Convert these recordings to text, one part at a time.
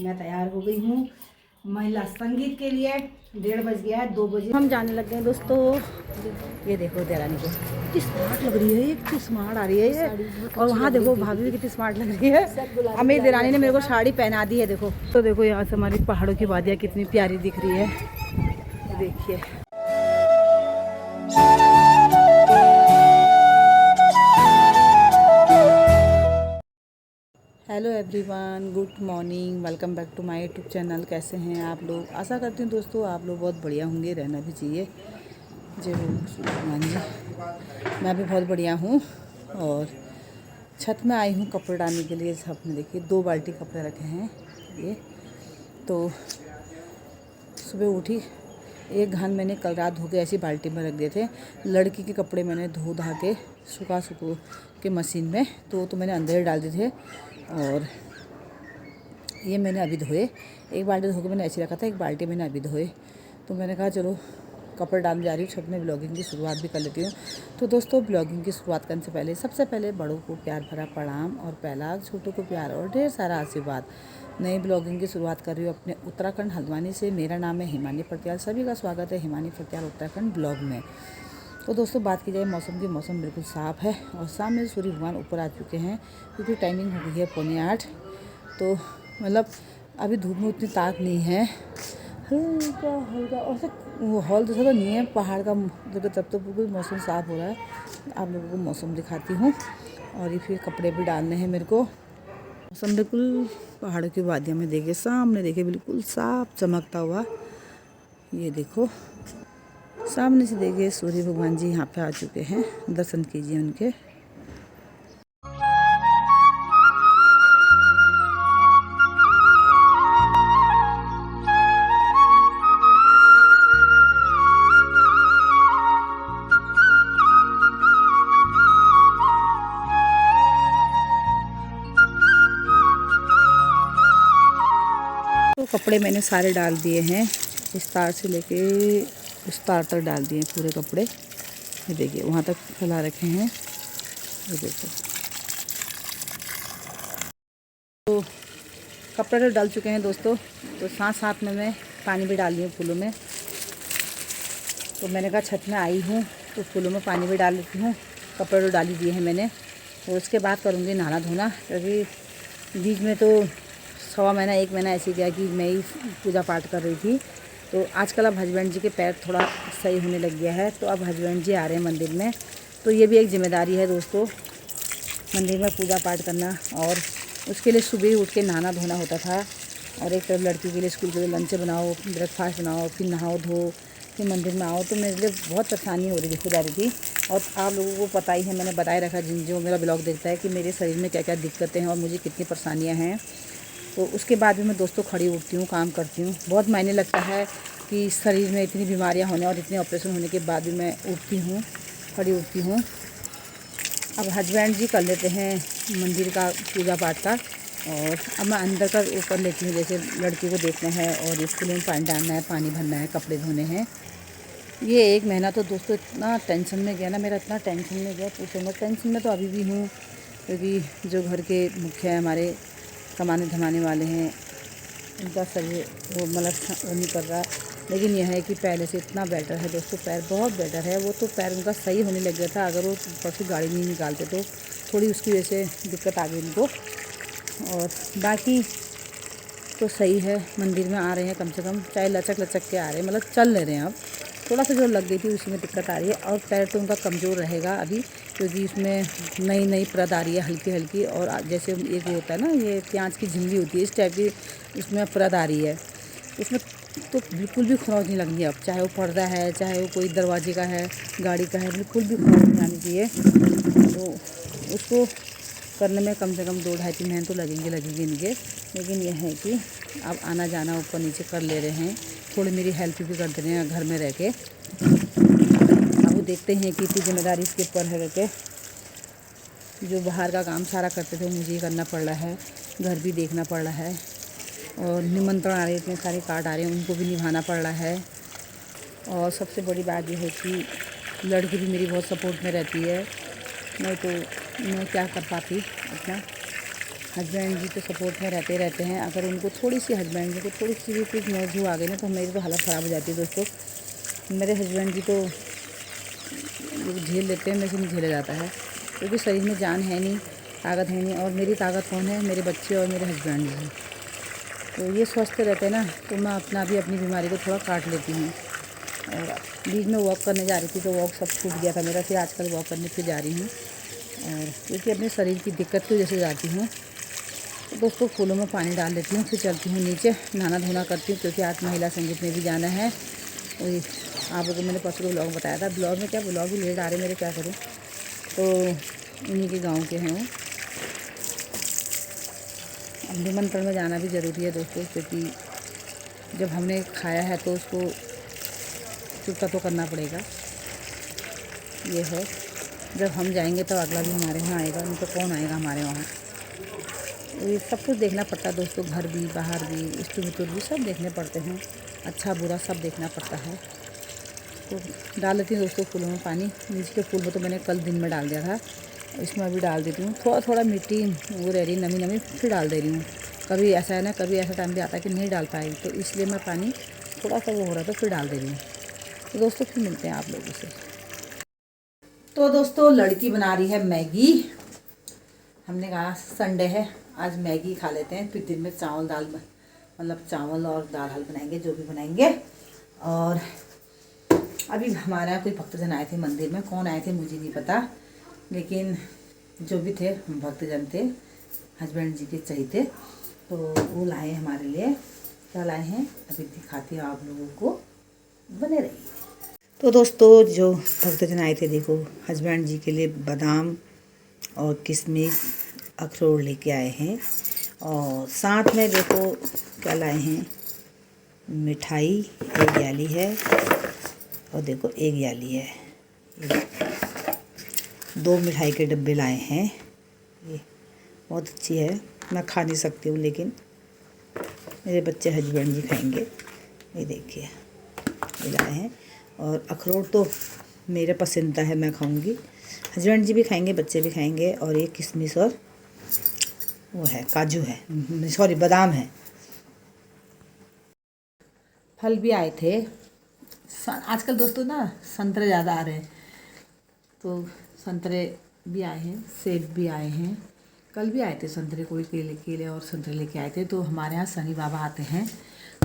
मैं तैयार हो गई हूँ महिला संगीत के लिए। 1:30 बज गया है, 2 बजे हम जाने लग गए दोस्तों। ये देखो देरानी को कितनी स्मार्ट लग रही है, ये कितनी स्मार्ट आ रही है ये। और वहाँ देखो भाभी भी कितनी स्मार्ट लग रही है। अब मेरी देरानी ने मेरे को साड़ी पहना दी है। देखो तो देखो यहाँ से हमारी पहाड़ों की वादियाँ कितनी प्यारी दिख रही है, देखिए। Hello everyone, good morning, welcome back to my YouTube channel. कैसे हैं आप लोग? आशा करती हूँ दोस्तों आप लोग बहुत बढ़िया होंगे, रहना भी चाहिए। जय हो भगवान जी। मैं भी बहुत बढ़िया हूँ और छत में आई हूँ कपड़े डालने के लिए। छत में देखिए 2 बाल्टी कपड़े रखे हैं। ये तो सुबह उठी, एक घान मैंने कल रात धो के ऐसी बाल्टी में रख दिए थे। लड़की के कपड़े मैंने धो धा के सुखा के मशीन में तो मैंने अंदर ही डाल दिए थे। और ये मैंने अभी धोए, एक बाल्टी धो के मैंने ऐसे रखा था, एक बाल्टी मैंने अभी धोए। तो मैंने कहा चलो कपड़े डालने जा रही हूँ छत में, ब्लॉगिंग की शुरुआत भी कर लेती हूँ। तो दोस्तों ब्लॉगिंग की शुरुआत करने से पहले सबसे पहले बड़ों को प्यार भरा प्रणाम और पहला छोटों को प्यार और ढेर सारा आशीर्वाद। नई ब्लॉगिंग की शुरुआत कर रही हूँ अपने उत्तराखंड हल्द्वानी से। मेरा नाम है हिमानी फटियाल, सभी का स्वागत है हिमानी फटियाल उत्तराखंड ब्लॉग में। तो दोस्तों बात की जाए मौसम की, मौसम बिल्कुल साफ़ है और सामने सूर्य भगवान ऊपर आ चुके हैं क्योंकि टाइमिंग हो गई है 7:45। तो मतलब अभी धूप में उतनी ताक नहीं है, हल्का हल्का और वो हॉल जैसा तो नहीं है पहाड़ का। देखो तब तो बिल्कुल मौसम साफ़ हो रहा है। आप लोगों को मौसम दिखाती हूँ। और ये फिर कपड़े भी डालने हैं मेरे को। मौसम बिल्कुल पहाड़ों की वादियों में देखिए, सामने देखिए बिल्कुल साफ चमकता हुआ। ये देखो सामने से देखिए सूर्य भगवान जी यहाँ पे आ चुके हैं, दर्शन कीजिए उनके। तो कपड़े मैंने सारे डाल दिए हैं, इस तार से लेके उस तार तक डाल दिए पूरे कपड़े। ये देखिए वहाँ तक फैला रखे हैं, ये देखो। तो कपड़े तो डाल चुके हैं दोस्तों। तो साथ साथ में मैं पानी भी डाल दी हूँ फूलों में। तो मैंने कहा छत में आई हूँ तो फूलों में पानी भी डाल लेती हूँ। कपड़े तो डाल ही दिए हैं मैंने। तो उसके बाद करूँगी नहाना धोना, क्योंकि बीच में तो 1.25 महीना 1 महीना ऐसे गया कि मैं ही पूजा पाठ कर रही थी। तो आजकल अब हस्बैंड जी के पैर थोड़ा सही होने लग गया है, तो अब हस्बैंड जी आ रहे हैं मंदिर में। तो ये भी एक जिम्मेदारी है दोस्तों, मंदिर में पूजा पाठ करना। और उसके लिए सुबह उठ के नहाना धोना होता था। और एक तरफ लड़की के लिए स्कूल के लिए लंच बनाओ, ब्रेकफास्ट बनाओ, फिर नहाओ धो, फिर मंदिर में आओ। तो मेरे लिए बहुत परेशानी हो रही थी। और आप लोगों को पता ही है, मैंने बताए रखा जो मेरा ब्लॉग देखता है कि मेरे शरीर में क्या क्या दिक्कतें हैं और मुझे कितनी परेशानियाँ हैं। तो उसके बाद भी मैं दोस्तों खड़ी उठती हूँ, काम करती हूँ। बहुत मायने लगता है कि शरीर में इतनी बीमारियाँ होने और इतने ऑपरेशन होने के बाद भी मैं उठती हूँ, खड़ी उठती हूँ। अब हस्बैंड जी कर लेते हैं मंदिर का पूजा पाठ का, और अब मैं अंदर का ऊपर लेती हूँ। जैसे लड़की को देखना है और स्कूल में पानी डालना है, पानी भरना है, कपड़े धोने हैं। ये 1 महीना तो दोस्तों इतना टेंशन में गया ना मेरा, इतना टेंशन में गया पूछो मत। टेंशन में तो अभी भी हूँ, क्योंकि जो घर के मुखिया है हमारे, कमाने धमाने वाले हैं, उनका शरीर वो मतलब वो नहीं कर रहा। लेकिन यह है कि पहले से इतना बेटर है दोस्तों, पैर बहुत बेटर है। वो तो पैर उनका सही होने लग गया था, अगर वो परसों गाड़ी नहीं निकालते तो थोड़ी उसकी वजह से दिक्कत आ गई उनको। और बाकी तो सही है, मंदिर में आ रहे हैं कम से कम, चाहे लचक लचक के आ रहे हैं, मतलब चल ले रहे हैं। अब थोड़ा सा जो लग गई थी उसी में दिक्कत आ रही है। और पैर तो उनका कमज़ोर रहेगा अभी, क्योंकि इसमें नई नई परत आ रही है हल्की हल्की। और जैसे एक होता है ना, ये प्याज की झिल्ली होती है, इस टाइप की इसमें परत आ रही है। इसमें तो बिल्कुल भी खरोंच नहीं लगनी अब, चाहे वो पर्दा है, चाहे वो कोई दरवाजे का है, गाड़ी का है, बिल्कुल भी खरोंच नहीं आनी चाहिए। तो उसको करने में कम से कम 2-2.5-3 महीने तो लगेंगे इनके। लेकिन यह है कि अब आना जाना ऊपर नीचे कर ले रहे हैं, थोड़ी मेरी हेल्प भी कर दे रहे हैं घर में रह के। अब वो देखते हैं कि इतनी जिम्मेदारी इसके ऊपर है रह के। जो बाहर का काम सारा करते थे वो मुझे ही करना पड़ रहा है, घर भी देखना पड़ रहा है, और निमंत्रण आ रहे हैं, इतने सारे कार्ड आ रहे हैं, उनको भी निभाना पड़ रहा है। और सबसे बड़ी बात यह है कि लड़की भी मेरी बहुत सपोर्ट में रहती है, नहीं तो मैं क्या कर पाती अपना। हस्बैंड जी तो सपोर्ट में रहते हैं। अगर उनको थोड़ी सी हस्बैंड जी को थोड़ी सी भी कुछ मौजू आ गई ना तो मेरी तो हालत ख़राब हो जाती है दोस्तों। मेरे हस्बैंड जी तो झेल लेते हैं, मेरे से नहीं झेला जाता है क्योंकि शरीर में जान है नहीं, ताकत है नहीं। और मेरी ताकत कौन है? मेरे बच्चे और मेरे हस्बैंड जी। तो ये स्वस्थ रहते हैं ना तो मैं अपनी बीमारी को थोड़ा काट लेती हूँ। और बीच में वॉक करने जा रही थी तो वॉक सब छूट गया था मेरा, फिर आजकल वॉक करने फिर जा रही हूँ। और क्योंकि अपने शरीर की दिक्कत की वजह से जाती हूँ। तो दोस्तों फूलों में पानी डाल लेती हूँ, फिर चलती हूँ नीचे, नहाना धोना करती हूँ क्योंकि आज महिला संगीत में भी जाना है। वही आप लोगों को मैंने परसों को ब्लॉग बताया था। ब्लॉग में क्या, ब्लॉग भी लेट आ रहे मेरे, क्या करूँ। तो उन्हीं के गाँव के हैं वो। अब निमंत्रण में जाना भी ज़रूरी है दोस्तों, क्योंकि जब हमने खाया है तो उसको चुकता तो करना पड़ेगा। ये है, जब हम जाएंगे तो अगला भी हमारे यहाँ आएगा, नहीं तो कौन आएगा हमारे वहाँ। ये सब कुछ देखना पड़ता है दोस्तों, घर भी बाहर भी, इष्ट मित्र भी सब देखने पड़ते हैं, अच्छा बुरा सब देखना पड़ता है। तो डाल देती हूँ दोस्तों फूलों में पानी। नीचे के फूल में तो मैंने कल दिन में डाल दिया था, इसमें अभी डाल देती हूँ। थोड़ा थोड़ा मिट्टी वो रह रही नमी फिर डाल दे रही हूँ। कभी ऐसा है ना, कभी ऐसा टाइम भी आता है कि नहीं डाल पाई, तो इसलिए मैं पानी थोड़ा सा वो हो रहा था फिर डाल दे रही हूँ। तो दोस्तों फिर मिलते हैं आप लोगों से। तो दोस्तों लड़की बना रही है मैगी। हमने कहा संडे है आज मैगी खा लेते हैं, फिर दिन में चावल दाल, मतलब चावल और दाल हल बनाएंगे, जो भी बनाएंगे। और अभी हमारे यहाँ कोई भक्तजन आए थे मंदिर में, कौन आए थे मुझे नहीं पता, लेकिन जो भी थे भक्तजन थे, हस्बैंड जी के चाहिए, तो वो लाए हमारे लिए। क्या लाए हैं अभी दिखाती हूँ आप लोगों को, बने रहिए। तो दोस्तों जो भक्तजन आए थे, देखो हस्बैंड जी के लिए बादाम और किशमिश अखरोट लेके आए हैं। और साथ में देखो क्या लाए हैं, मिठाई एक याली है, और देखो एक याली है। 2 मिठाई के डब्बे लाए हैं। ये बहुत अच्छी है, मैं खा नहीं सकती हूँ लेकिन मेरे बच्चे हस्बैंड जी खाएंगे। ये देखिए ये लाए हैं। और अखरोट तो मेरा पसंदीदा है, मैं खाऊंगी, हस्बैंड जी भी खाएंगे, बच्चे भी खाएंगे। और ये किशमिश और वो है काजू है, सॉरी बादाम है। फल भी आए थे आजकल दोस्तों ना, संतरे ज़्यादा आ रहे हैं, तो संतरे भी आए हैं, सेब भी आए हैं। कल भी आए थे संतरे, कोई केले और संतरे लेके आए थे। तो हमारे यहाँ शनि बाबा आते हैं,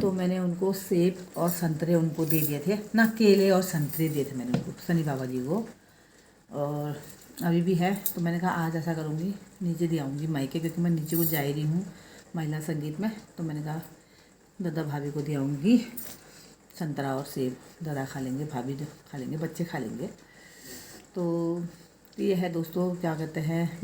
तो मैंने उनको सेब और संतरे उनको दे दिए थे ना, केले और संतरे दिए थे मैंने उनको, शनि बाबा जी को। और अभी भी है, तो मैंने कहा आज ऐसा करूँगी, नीचे दे आऊँगी मायके, क्योंकि मैं नीचे को जा ही रही हूँ महिला संगीत में। तो मैंने कहा दादा भाभी को दे आऊँगी संतरा और सेब, दादा खा लेंगे, भाभी खा लेंगे, बच्चे खा लेंगे। तो ये है दोस्तों, क्या कहते हैं,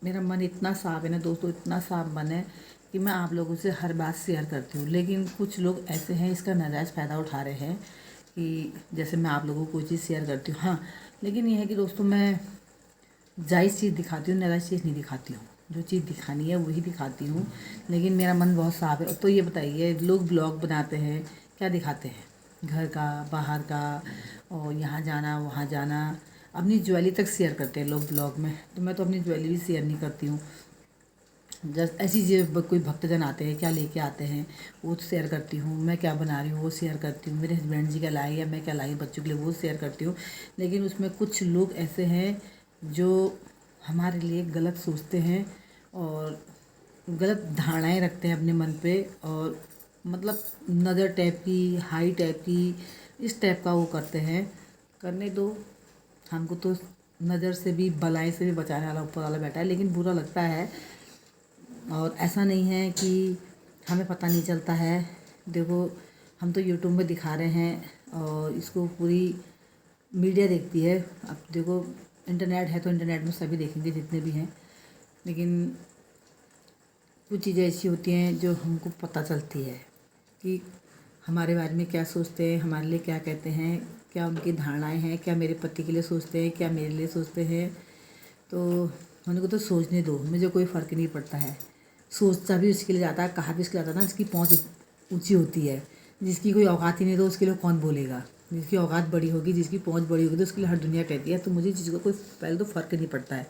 मेरा मन इतना साफ है ना दोस्तों, इतना साफ मन है कि मैं आप लोगों से हर बात शेयर करती हूँ। लेकिन कुछ लोग ऐसे हैं, इसका नाजायज़ फ़ायदा उठा रहे हैं कि जैसे मैं आप लोगों को कोई चीज़ शेयर करती हूँ। हाँ, लेकिन ये है कि दोस्तों मैं जायज़ चीज़ दिखाती हूँ, नाजायज़ चीज़ नहीं दिखाती हूँ। जो चीज़ दिखानी है वही दिखाती हूँ। लेकिन मेरा मन बहुत साफ है। तो ये बताइए, लोग ब्लॉग बनाते हैं, क्या दिखाते हैं, घर का, बाहर का, और यहाँ जाना वहाँ जाना, अपनी ज्वेलरी तक शेयर करते हैं लोग ब्लॉग में। तो मैं तो अपनी ज्वेलरी भी शेयर नहीं करती हूँ। जस्ट ऐसी जो कोई भक्तजन आते हैं, क्या लेके आते हैं वो शेयर करती हूँ, मैं क्या बना रही हूँ वो शेयर करती हूँ, मेरे हस्बैंड जी क्या लाए या मैं क्या लाई बच्चों के लिए वो शेयर करती हूँ। लेकिन उसमें कुछ लोग ऐसे हैं जो हमारे लिए गलत सोचते हैं और गलत धारणाएं रखते हैं अपने मन पे, और मतलब नज़र टाइप की, हाई टाइप की, इस टाइप का वो करते हैं। करने दो, हमको तो नज़र से भी, बलाई से भी बचाने वाला ऊपर वाला बैठा है। लेकिन बुरा लगता है, और ऐसा नहीं है कि हमें पता नहीं चलता है। देखो हम तो यूट्यूब में दिखा रहे हैं और इसको पूरी मीडिया देखती है। अब देखो इंटरनेट है तो इंटरनेट में सभी देखेंगे जितने भी हैं, लेकिन कुछ चीज़ें ऐसी होती हैं जो हमको पता चलती है कि हमारे बारे में क्या सोचते हैं, हमारे लिए क्या कहते हैं, क्या उनकी धारणाएं हैं, क्या मेरे पति के लिए सोचते हैं, क्या मेरे लिए सोचते हैं। तो उनको तो सोचने दो, मुझे कोई फ़र्क नहीं पड़ता है। सोचता भी उसके लिए जाता है, कहा भी उसके लिए जाता है ना, जिसकी पहुँच ऊँची होती है। जिसकी कोई औकात ही नहीं तो उसके लिए कौन बोलेगा। जिसकी औकात बड़ी होगी, जिसकी पहुँच बड़ी होगी, तो उसके लिए हर दुनिया कहती है। तो मुझे चीज़ का कोई पहले तो फ़र्क नहीं पड़ता है।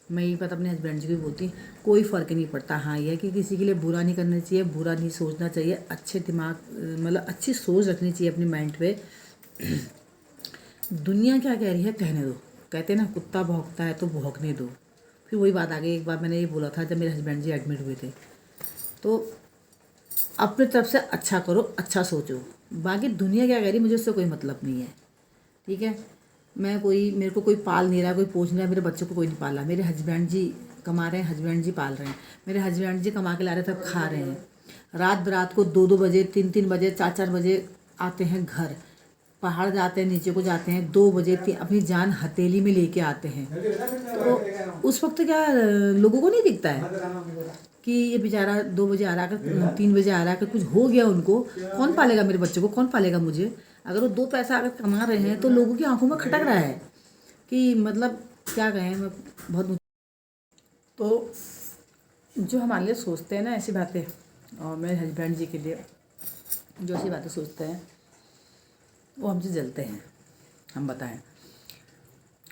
मैं ये बात अपने हस्बैंड जी को भी बोलती, कोई फ़र्क नहीं पड़ता। हाँ ये है कि किसी के लिए बुरा नहीं करना चाहिए, बुरा नहीं सोचना चाहिए, अच्छे दिमाग मतलब अच्छी सोच रखनी चाहिए अपने माइंड पे। दुनिया क्या कह रही है कहने दो, कहते हैं ना कुत्ता भौंकता है तो भौंकने दो। फिर वही बात आ गई, एक बार मैंने ये बोला था जब मेरे हस्बैंड जी एडमिट हुए थे, तो अपनी तरफ से अच्छा करो, अच्छा सोचो, बाकी दुनिया क्या कह रही है मुझे उससे कोई मतलब नहीं है। ठीक है, मेरे को कोई पाल नहीं रहा, कोई पोछ नहीं रहा, मेरे बच्चों को कोई नहीं पाला। मेरे हस्बैंड जी कमा रहे हैं, हस्बैंड जी पाल रहे हैं। मेरे हस्बैंड जी कमा के ला रहे हैं तब खा रहे हैं। रात बरात को 2-2 बजे 3-3 बजे 4-4 बजे आते हैं घर, पहाड़ जाते हैं, नीचे को जाते हैं, 2 बजे अपनी जान हथेली में लेके आते हैं। तो उस वक्त क्या लोगों को नहीं दिखता है कि ये बेचारा 2 बजे आ रहा है, 3 बजे आ रहा है, कुछ हो गया उनको, कौन पालेगा मेरे बच्चों को, कौन पालेगा मुझे। अगर वो 2 पैसा अगर कमा रहे हैं तो लोगों की आंखों में खटक रहा है कि मतलब क्या कहें। मैं बहुत तो जो हमारे लिए सोचते हैं ना ऐसी बातें, और मेरे हस्बैंड जी के लिए जो ऐसी बातें सोचते हैं वो हमसे जलते हैं, हम बताएं।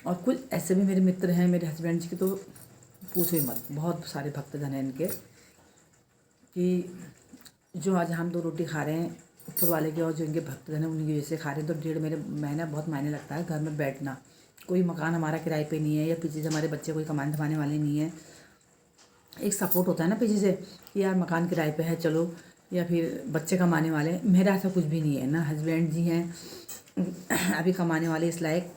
और कुछ ऐसे भी मेरे मित्र हैं मेरे हस्बैंड जी के, तो पूछो ही मत, बहुत सारे भक्तजन हैं इनके, कि जो आज हम 2 रोटी खा रहे हैं ऊपर वाले के, और जो इनके भक्तजन हैं उन्हीं की वजह से खा रहे हैं। तो 1.5 महीना बहुत मायने लगता है घर में बैठना। कोई मकान हमारा किराए पे नहीं है, या पीछे से हमारे बच्चे कोई कमाने धमाने वाले नहीं है। एक सपोर्ट होता है ना पीछे से कि यार मकान किराए पे है चलो, या फिर बच्चे कमाने वाले। मेरा ऐसा कुछ भी नहीं है ना, हस्बैंड जी हैं अभी कमाने वाले इस लायक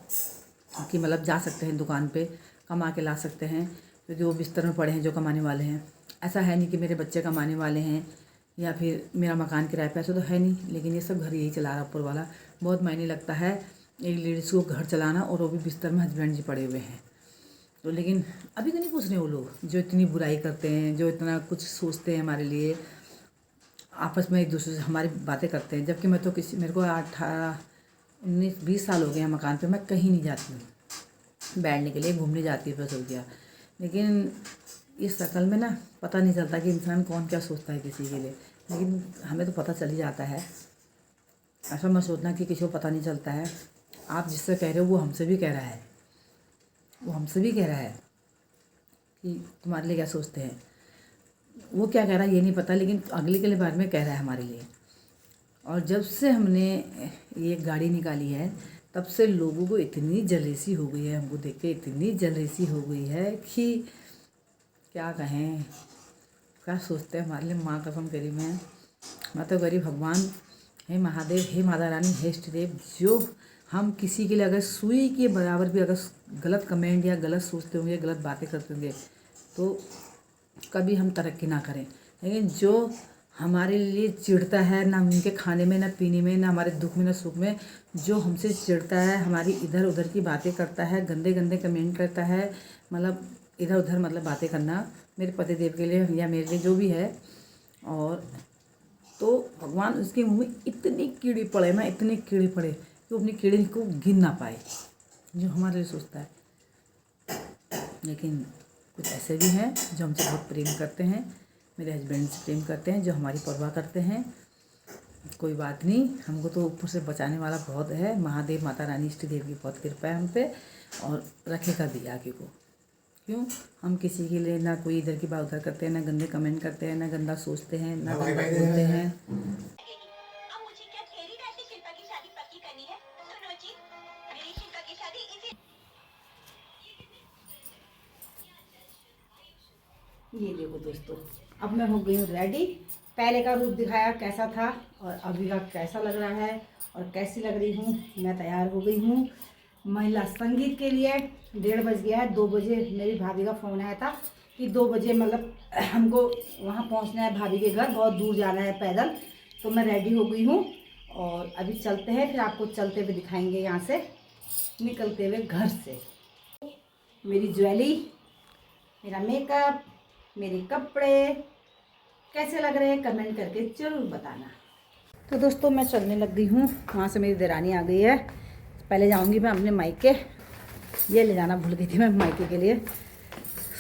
कि मतलब जा सकते हैं दुकान पे कमा के ला सकते हैं, क्योंकि वो बिस्तर में पड़े हैं जो कमाने वाले हैं। ऐसा है नहीं कि मेरे बच्चे कमाने वाले हैं या फिर मेरा मकान किराए पे, ऐसा तो है नहीं। लेकिन ये सब घर यही चला रहा ऊपर वाला। बहुत मायने लगता है एक लेडीज़ को घर चलाना, और वो भी बिस्तर में हस्बैंड जी पड़े हुए हैं। तो लेकिन अभी तो नहीं पूछ रहे वो लोग जो इतनी बुराई करते हैं, जो इतना कुछ सोचते हैं हमारे लिए, आपस में एक दूसरे से हमारी बातें करते हैं। जबकि मैं तो मेरे को 18-19-20 साल हो गए हैं मकान पे, मैं कहीं नहीं जाती हूँ बैठने के लिए, घूमने जाती है बस हो गया। लेकिन इस शक्ल में ना पता नहीं चलता कि इंसान कौन क्या सोचता है किसी के लिए, लेकिन हमें तो पता चल ही जाता है। ऐसा मत सोचना कि किसी को पता नहीं चलता है। आप जिससे कह रहे हो वो हमसे भी कह रहा है, वो हमसे भी कह रहा है कि तुम्हारे लिए क्या सोचते हैं। वो क्या कह रहा है ये नहीं पता, लेकिन अगले के लिए बारे में कह रहा है हमारे लिए। और जब से हमने ये गाड़ी निकाली है तब से लोगों को इतनी जलेसी हो गई है, हमको देख के इतनी जलेसी हो गई है कि क्या कहें, क्या सोचते हैं हमारे लिए। माँ कसम करी मैं तो गरीब भगवान, हे महादेव, हे माता रानी, हे इष्टदेव, जो हम किसी के लिए अगर सुई के बराबर भी अगर गलत कमेंट या गलत सोचते होंगे, गलत बातें करते होंगे, तो कभी हम तरक्की ना करें। लेकिन जो हमारे लिए चिढ़ता है, ना उनके खाने में, ना पीने में, ना हमारे दुख में, ना सुख में, जो हमसे चिढ़ता है, हमारी इधर उधर की बातें करता है, गंदे गंदे कमेंट करता है, मतलब इधर उधर मतलब बातें करना मेरे पतिदेव के लिए या मेरे लिए जो भी है, और तो भगवान उसके मुंह में इतनी कीड़ी पड़े ना, इतनी कीड़ी पड़े कि वो अपनी कीड़े को गिन ना पाए, जो हमारे लिए सोचता है। लेकिन कुछ ऐसे भी हैं जो हमसे बहुत प्रेम करते हैं, मेरे हस्बैंड से प्रेम करते हैं, जो हमारी परवाह करते हैं। कोई बात नहीं, हमको तो ऊपर से बचाने वाला बहुत है, महादेव, माता रानी, इष्ट देव की बहुत कृपा है हम पे, और रखेगा भी आगे को। क्यों हम किसी के लिए ना कोई इधर की बात उधर करते हैं, ना गंदे कमेंट करते हैं, ना गंदा सोचते हैं, ना गंदा बोलते हैं। ये देखो दोस्तों, अब मैं हो गई हूँ रेडी। पहले का रूप दिखाया कैसा था और अभी का कैसा लग रहा है और कैसी लग रही हूँ। मैं तैयार हो गई हूँ महिला संगीत के लिए। 1:30 बज गया है। 2 बजे मेरी भाभी का फ़ोन आया था कि 2 बजे मतलब हमको वहाँ पहुँचना है, भाभी के घर बहुत दूर जाना है पैदल। तो मैं रेडी हो गई हूँ और अभी चलते हैं, फिर आपको चलते हुए दिखाएंगे यहाँ से निकलते हुए घर से। मेरी ज्वेलरी, मेरा मेकअप, मेरे कपड़े कैसे लग रहे हैं कमेंट करके ज़रूर बताना। तो दोस्तों मैं चलने लग गई हूँ, वहाँ से मेरी देरानी आ गई है। पहले जाऊँगी मैं अपने मायके, ये ले जाना भूल गई थी मैं मायके के लिए।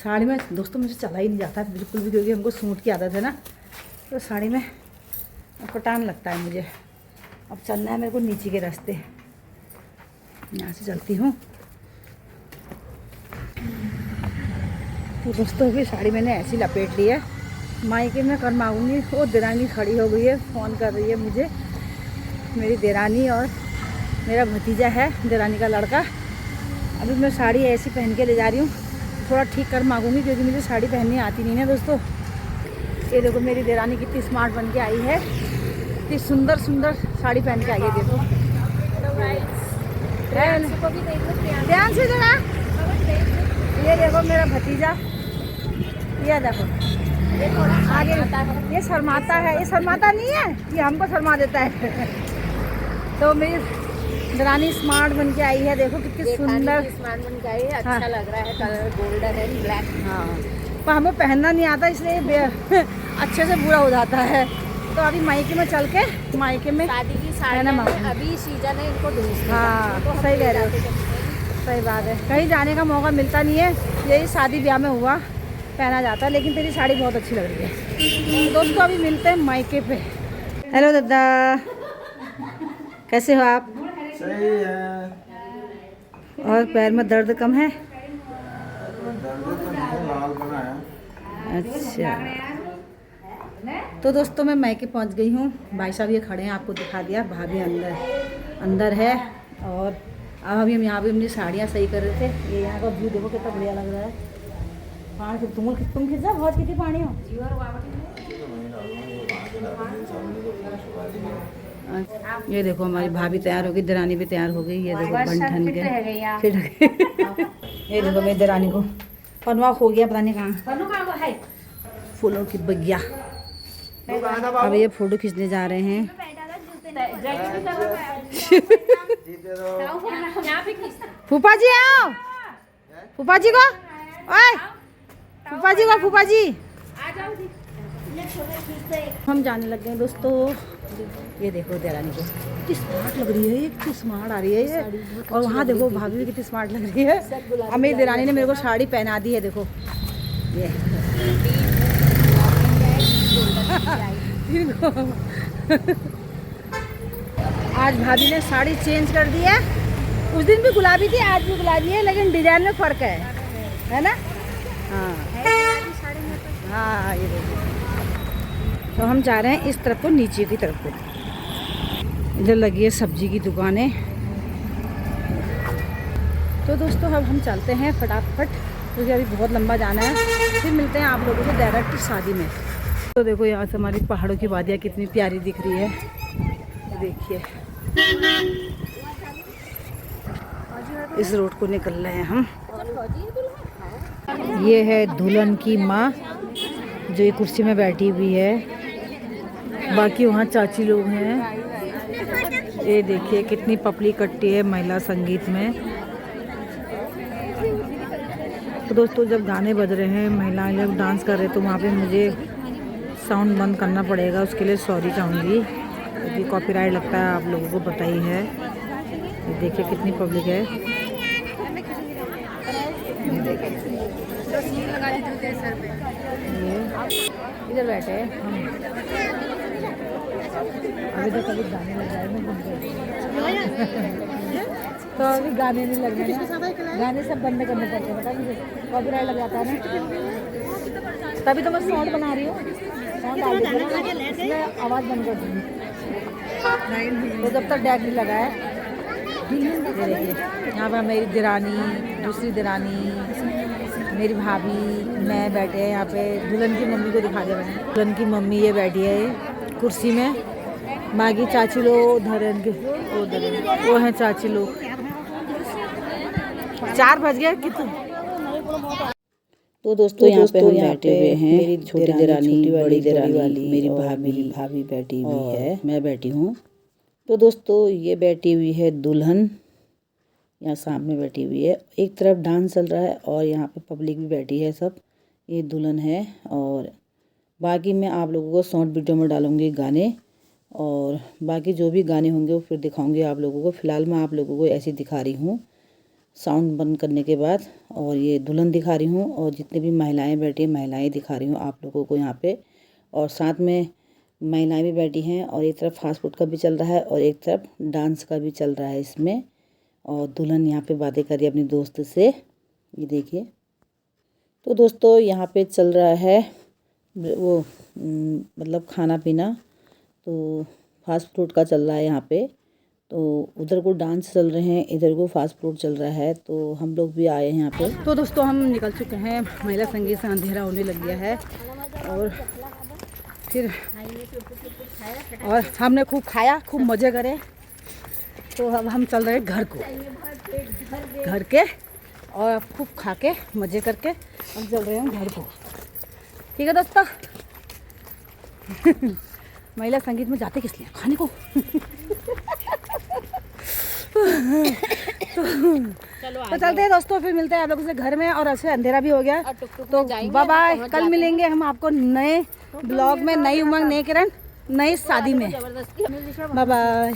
साड़ी में दोस्तों मुझे चला ही नहीं जाता बिल्कुल भी, क्योंकि हमको सूट की आदत है ना, तो साड़ी में कटान लगता है मुझे। अब चलना है मेरे को नीचे के रास्ते, यहाँ से चलती हूँ। तो दोस्तों अभी साड़ी मैंने ऐसी लपेट ली है, मायके में करवाऊँगी। वो देरानी खड़ी हो गई है, फ़ोन कर रही है मुझे, मेरी देरानी और मेरा भतीजा है, देरानी का लड़का। अभी मैं साड़ी ऐसी पहन के ले जा रही हूँ, थोड़ा ठीक कर मांगूंगी क्योंकि मुझे साड़ी पहननी आती नहीं है दोस्तों। ये देखो मेरी देरानी कितनी स्मार्ट बन के आई है, इतनी सुंदर सुंदर साड़ी पहन के आई है। देखो ध्यान से जरा, ये देखो मेरा भतीजा, ये देखो आगे ये शर्माता है, ये शर्माता नहीं है, ये हमको शर्मा देता है। तो मेरी देरानी स्मार्ट बन के आई है, देखो कितनी सुंदर स्मार्ट बन के आई है। अच्छा हाँ। लग रहा है, कलर गोल्डन एंड ब्लैक। हाँ, पर हमें पहनना नहीं आता इसलिए अच्छे से बुरा हो जाता है। तो अभी मायके में चल के, मायके में शादी की पहना साड़ी मांगूंगी। अभी सीजन है इनको ढूंढने का। हाँ तो हम सही कह रहे जाते हो, जाते सही बात है, कहीं जाने का मौका मिलता नहीं है, यही शादी ब्याह में हुआ पहना जाता है। लेकिन तेरी साड़ी बहुत अच्छी लग रही है। दोस्तों अभी मिलते हैं मायके पे। हेलो दादा, कैसे हो आप? सही है। और पैर में दर्द कम है? दर्द तो नहीं, लाल बना है। अच्छा, तो दोस्तों मैं मायके पहुंच गई हूँ। भाई साहब ये खड़े हैं, आपको दिखा दिया, भाभी अंदर है। और अब अभी हम यहाँ पे अपनी साड़ियाँ सही कर रहे थे। ये यहाँ का व्यू देखो कितना बढ़िया लग रहा है। हाँ तुम खिंचा बहुत, कितनी पानी हो। ये देखो हमारी भाभी तैयार हो गई, दरानी भी तैयार हो गई। ये देखो बन ठन के फिर ये देखो मेरी दरानी को पनवा हो गया, पता नहीं कहाँ है फूलों की बगिया। अब ये फोटो खींचने जा रहे हैं। फूफा जी आओ, फूफा जी को, ओए फूफा जी को, फूफा जी हम जाने लग गए दोस्तों। ये देखो देरानी को कितनी स्मार्ट लग रही है, ये कितनी स्मार्ट आ रही है ये। और वहाँ देखो भाभी भी कितनी स्मार्ट लग रही है। अब मेरी देरानी ने मेरे को साड़ी पहना दी है, देखो ये आज भाभी ने साड़ी चेंज कर दी है। उस दिन भी गुलाबी थी, आज भी गुलाबी है, लेकिन डिजाइन में फर्क है ना। हाँ हाँ ये देखिए। तो हम जा रहे हैं इस तरफ को, नीचे की तरफ को। इधर लगी है सब्जी की दुकानें। तो दोस्तों अब हम चलते हैं फटाफट, क्योंकि अभी बहुत लंबा जाना है। फिर मिलते हैं आप लोगों को डायरेक्ट शादी में। तो देखो यहाँ से हमारी पहाड़ों की वादियाँ कितनी प्यारी दिख रही है, देखिए। इस रोड को निकल रहे हैं हम। ये है दुल्हन की माँ जो ये कुर्सी में बैठी हुई है, बाकी वहाँ चाची लोग हैं। ये देखिए कितनी पपली कट्टी है महिला संगीत में। तो दोस्तों जब गाने बज रहे हैं, महिलाएं जब डांस कर रहे हैं, तो वहाँ पे मुझे साउंड बंद करना पड़ेगा, उसके लिए सॉरी चाहूँगी क्योंकि कॉपीराइट लगता है, आप लोगों को पता ही है। ये देखिए कितनी पब्लिक है, इधर बैठे हैं हम। अभी तो कभी गाने लग जाएंगे तो अभी गाने नहीं लग रहे हैं, गाने सब बंद करने पड़ते हैं, पता नहीं कॉपीराइट लग जाता है ना। तभी तो मैं साउंड बना रही हूँ, साउंड डाल दूँगी, मैं आवाज़ बंद कर दूँगी। तो जब तक डैग नहीं लगा है। देखिए यहाँ पर मेरी देरानी, दूसरी देरानी, मेरी भाभी, मैं बैठे हैं यहाँ पे। दुल्हन की मम्मी को दिखा दे मैंने, दुल्हन की मम्मी ये बैठी है कुर्सी में, बाकी चाची लोग उधर हैं, वो हैं चाची लोग। 4 बज गए कितने। तो दोस्तों यहाँ पे हम बैठे हुए हैं, मेरी छोटी देरानी, बड़ी देरानी, मेरी भाभी बैठी हुई है, मैं बैठी हूँ। तो दोस्तों ये बैठी हुई है दुल्हन, यहाँ सामने बैठी हुई है। एक तरफ डांस चल रहा है और यहाँ पे पब्लिक भी बैठी है सब। ये दुल्हन है और बाकी मैं आप लोगों को शॉर्ट वीडियो में डालूँगी गाने, और बाकी जो भी गाने होंगे वो फिर दिखाऊँगी आप लोगों को। फ़िलहाल मैं आप लोगों को ऐसे दिखा रही हूँ साउंड बंद करने के बाद, और ये दुल्हन दिखा रही हूँ और जितनी भी महिलाएं बैठी हैं महिलाएं दिखा रही हूँ आप लोगों को यहाँ पे। और साथ में महिलाएं भी बैठी हैं, और एक तरफ फास्ट फूड का भी चल रहा है और एक तरफ डांस का भी चल रहा है इसमें। और दुल्हन यहाँ पे बातें कर रही है अपनी दोस्त से, ये देखिए। तो दोस्तों यहाँ पे चल रहा है वो मतलब खाना पीना, तो फास्ट फूड का चल रहा है यहाँ पे। तो उधर को डांस चल रहे हैं, इधर को फास्ट फूड चल रहा है, तो हम लोग भी आए हैं यहाँ पे। तो दोस्तों हम निकल चुके हैं महिला संगीत से, अंधेरा होने लग गया है और फिर हमने खूब खाया, खूब मज़े करे। तो अब हम चल रहे हैं घर के और अब खूब खा के मज़े करके हम चल रहे हैं घर को। ठीक है दोस्तों। महिला संगीत में जाते किस लिए? खाने को। तो चलते हैं दोस्तों, फिर मिलते हैं आप लोगों से घर में। और ऐसे अंधेरा भी हो गया, तो बाय बाय। कल मिलेंगे हम आपको नए ब्लॉग में, नई उमंग, नए किरण, नई शादी में। Bye bye.